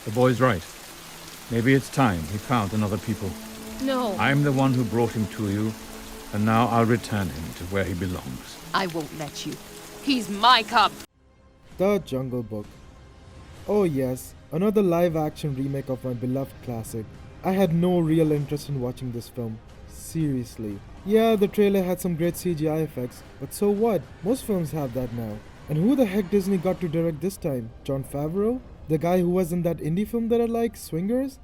The boy's right. Maybe it's time he found another people. No. I'm the one who brought him to you, and now I'll return him to where he belongs. I won't let you. He's my cub. The Jungle Book. Oh yes, another live-action remake of my beloved classic. I had no real interest in watching this film. Seriously. Yeah, the trailer had some great CGI effects, but so what? Most films have that now. And who the heck Disney got to direct this time? Jon Favreau? The guy who was in that indie film that I like, Swingers?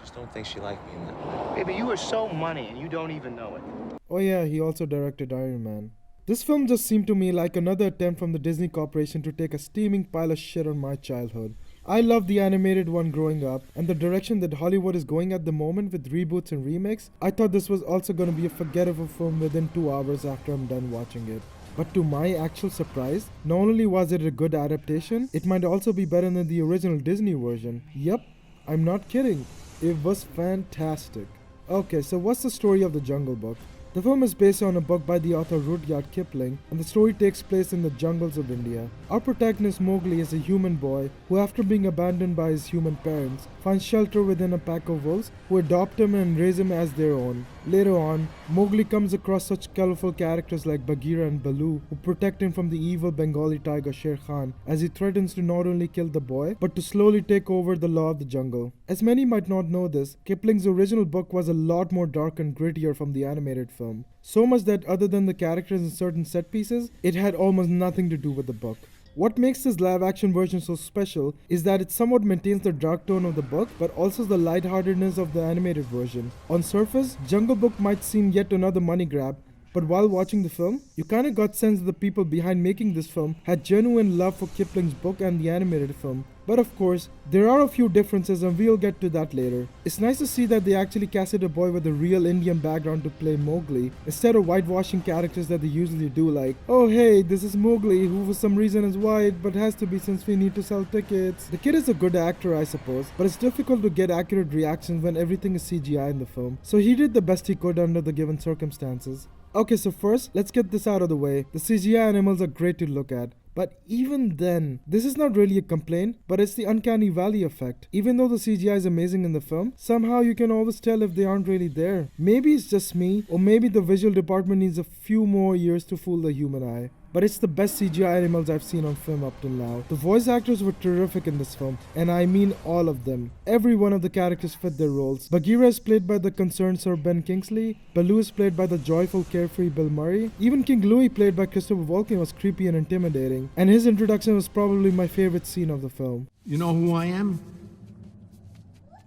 Just don't think she liked me in that way. Baby, you are so money and you don't even know it. Oh yeah, he also directed Iron Man. This film just seemed to me like another attempt from the Disney Corporation to take a steaming pile of shit on my childhood. I loved the animated one growing up, and the direction that Hollywood is going at the moment with reboots and remakes, I thought this was also going to be a forgettable film within 2 hours after I'm done watching it. But to my actual surprise, not only was it a good adaptation, it might also be better than the original Disney version. Yep, I'm not kidding. It was fantastic. Okay, so what's the story of The Jungle Book? The film is based on a book by the author Rudyard Kipling, and the story takes place in the jungles of India. Our protagonist Mowgli is a human boy who, after being abandoned by his human parents, finds shelter within a pack of wolves who adopt him and raise him as their own. Later on, Mowgli comes across such colorful characters like Bagheera and Baloo, who protect him from the evil Bengali tiger Sher Khan, as he threatens to not only kill the boy, but to slowly take over the law of the jungle. As many might not know this, Kipling's original book was a lot more dark and grittier from the animated film. So much that other than the characters and certain set pieces, it had almost nothing to do with the book. What makes this live action version so special is that it somewhat maintains the dark tone of the book, but also the lightheartedness of the animated version. On surface, Jungle Book might seem yet another money grab, but while watching the film, you kinda got sense that the people behind making this film had genuine love for Kipling's book and the animated film. But of course, there are a few differences and we'll get to that later. It's nice to see that they actually casted a boy with a real Indian background to play Mowgli, instead of whitewashing characters that they usually do, like, oh hey, this is Mowgli who for some reason is white but has to be since we need to sell tickets. The kid is a good actor, I suppose, but it's difficult to get accurate reactions when everything is CGI in the film. So he did the best he could under the given circumstances. Okay, so first, let's get this out of the way. The CGI animals are great to look at. But even then, this is not really a complaint, but it's the uncanny valley effect. Even though the CGI is amazing in the film, somehow you can always tell if they aren't really there. Maybe it's just me, or maybe the visual department needs a few more years to fool the human eye. But it's the best CGI animals I've seen on film up till now. The voice actors were terrific in this film, and I mean all of them. Every one of the characters fit their roles. Bagheera is played by the concerned Sir Ben Kingsley, Baloo is played by the joyful, carefree Bill Murray, even King Louie played by Christopher Walken was creepy and intimidating, and his introduction was probably my favorite scene of the film. You know who I am?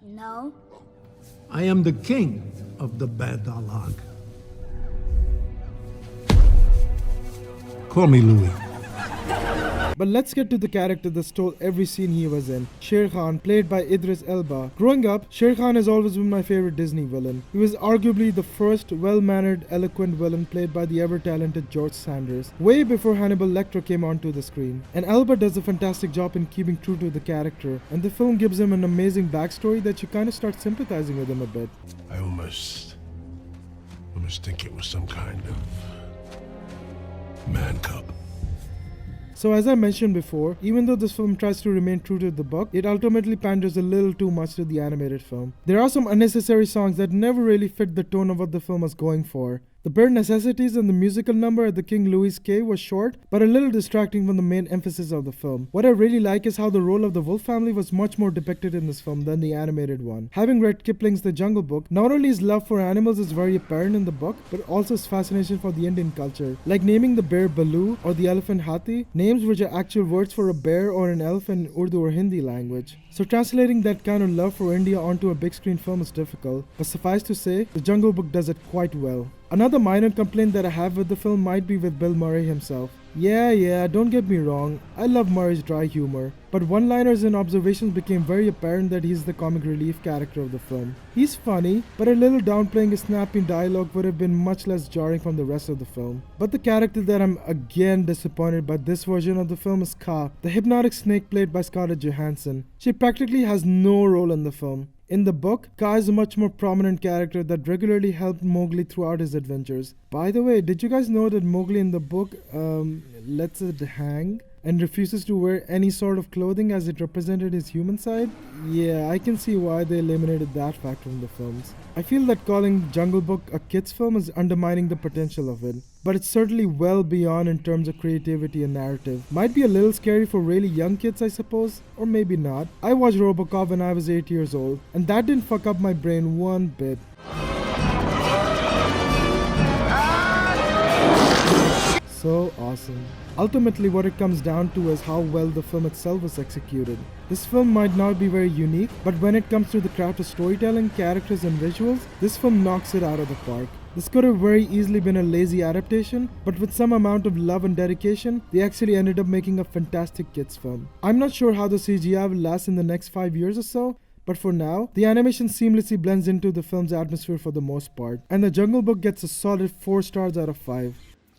No. I am the king of the Badalag. Call me Louis. But let's get to the character that stole every scene he was in, Sher Khan, played by Idris Elba. Growing up, Sher Khan has always been my favorite Disney villain. He was arguably the first well-mannered, eloquent villain played by the ever-talented George Sanders, way before Hannibal Lecter came onto the screen. And Elba does a fantastic job in keeping true to the character, and the film gives him an amazing backstory that you kind of start sympathizing with him a bit. I almost think it was some kind of man cub. So as I mentioned before, even though this film tries to remain true to the book, it ultimately panders a little too much to the animated film. There are some unnecessary songs that never really fit the tone of what the film was going for. The bare necessities and the musical number at the King Louis cave was short, but a little distracting from the main emphasis of the film. What I really like is how the role of the wolf family was much more depicted in this film than the animated one. Having read Kipling's The Jungle Book, not only his love for animals is very apparent in the book, but also his fascination for the Indian culture, like naming the bear Baloo or the elephant Hathi, names which are actual words for a bear or an elephant in Urdu or Hindi language. So translating that kind of love for India onto a big screen film is difficult, but suffice to say, The Jungle Book does it quite well. Another minor complaint that I have with the film might be with Bill Murray himself. Yeah, don't get me wrong, I love Murray's dry humor, but one-liners and observations became very apparent that he's the comic relief character of the film. He's funny, but a little downplaying his snappy dialogue would have been much less jarring from the rest of the film. But the character that I'm again disappointed by this version of the film is Kaa, the hypnotic snake played by Scarlett Johansson. She practically has no role in the film. In the book, Kaa is a much more prominent character that regularly helped Mowgli throughout his adventures. By the way, did you guys know that Mowgli in the book lets it hang? and refuses to wear any sort of clothing as it represented his human side. Yeah, I can see why they eliminated that factor from the films. I feel that calling Jungle Book a kids film is undermining the potential of it, but it's certainly well beyond in terms of creativity and narrative. Might be a little scary for really young kids, I suppose, or maybe not. I watched RoboCop when I was 8 years old, and that didn't fuck up my brain one bit. So awesome. Ultimately, what it comes down to is how well the film itself was executed. This film might not be very unique, but when it comes to the craft of storytelling, characters and visuals, this film knocks it out of the park. This could have very easily been a lazy adaptation, but with some amount of love and dedication, they actually ended up making a fantastic kids film. I'm not sure how the CGI will last in the next 5 years or so, but for now, the animation seamlessly blends into the film's atmosphere for the most part, and The Jungle Book gets a solid 4 stars out of 5.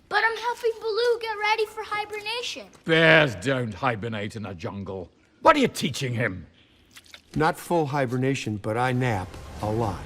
But I'm helping Baloo get ready for hibernation. Bears don't hibernate in a jungle. What are you teaching him? Not full hibernation, but I nap a lot.